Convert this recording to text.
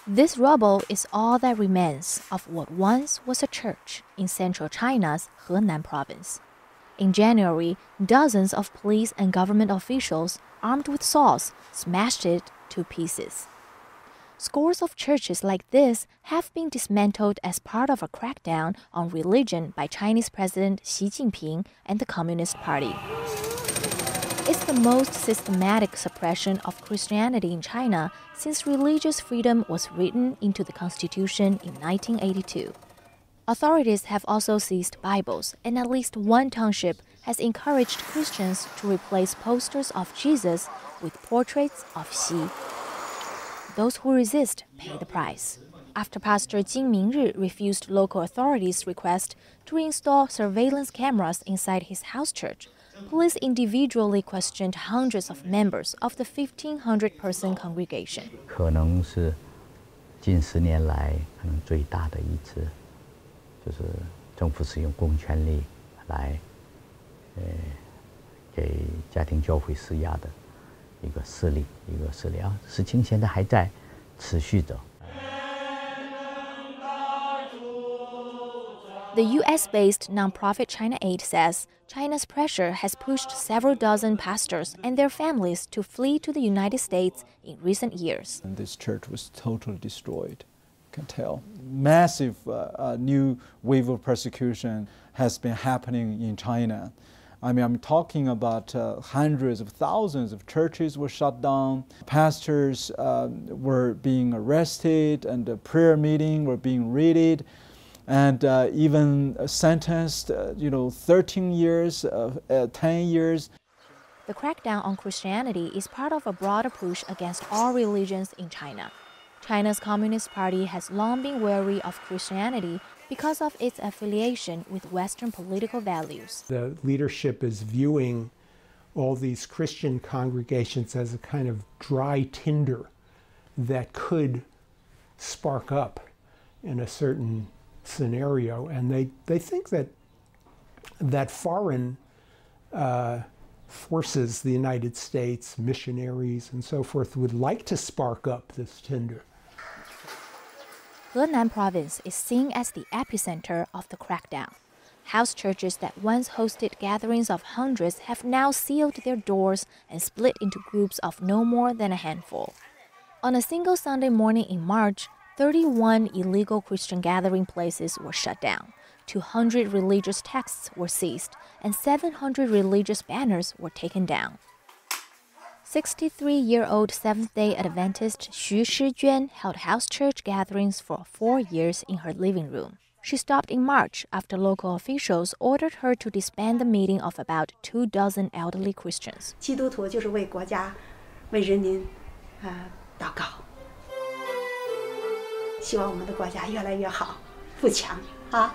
This rubble is all that remains of what once was a church in central China's Henan province. In January, dozens of police and government officials, armed with saws, smashed it to pieces. Scores of churches like this have been dismantled as part of a crackdown on religion by Chinese President Xi Jinping and the Communist Party. It's the most systematic suppression of Christianity in China since religious freedom was written into the Constitution in 1982. Authorities have also seized Bibles, and at least one township has encouraged Christians to replace posters of Jesus with portraits of Xi. Those who resist pay the price. After Pastor Jin Mingri refused local authorities' request to install surveillance cameras inside his house church, police individually questioned hundreds of members of the 1,500-person congregation. 可能是近10年来可能最大的一次，就是政府使用公权力来，给家庭教会施压的一个事例啊，事情现在还在持续着。 The US-based nonprofit China Aid says China's pressure has pushed several dozen pastors and their families to flee to the United States in recent years. And this church was totally destroyed, you can tell. Massive new wave of persecution has been happening in China. I mean, I'm talking about hundreds of thousands of churches were shut down, pastors were being arrested, and the prayer meeting were being raided. And even sentenced, 13 years, 10 years. The crackdown on Christianity is part of a broader push against all religions in China. China's Communist Party has long been wary of Christianity because of its affiliation with Western political values. The leadership is viewing all these Christian congregations as a kind of dry tinder that could spark up in a certain scenario, and they think that foreign forces, the United States, missionaries, and so forth, would like to spark up this tinder. Henan province is seen as the epicenter of the crackdown. House churches that once hosted gatherings of hundreds have now sealed their doors and split into groups of no more than a handful. On a single Sunday morning in March, 31 illegal Christian gathering places were shut down, 200 religious texts were seized, and 700 religious banners were taken down. 63-year-old Seventh-day Adventist Xu Shijuan held house church gatherings for 4 years in her living room. She stopped in March after local officials ordered her to disband the meeting of about 24 elderly Christians. 基督徒就是为国家、为人民祷告。 希望我们的国家越来越好，富强啊！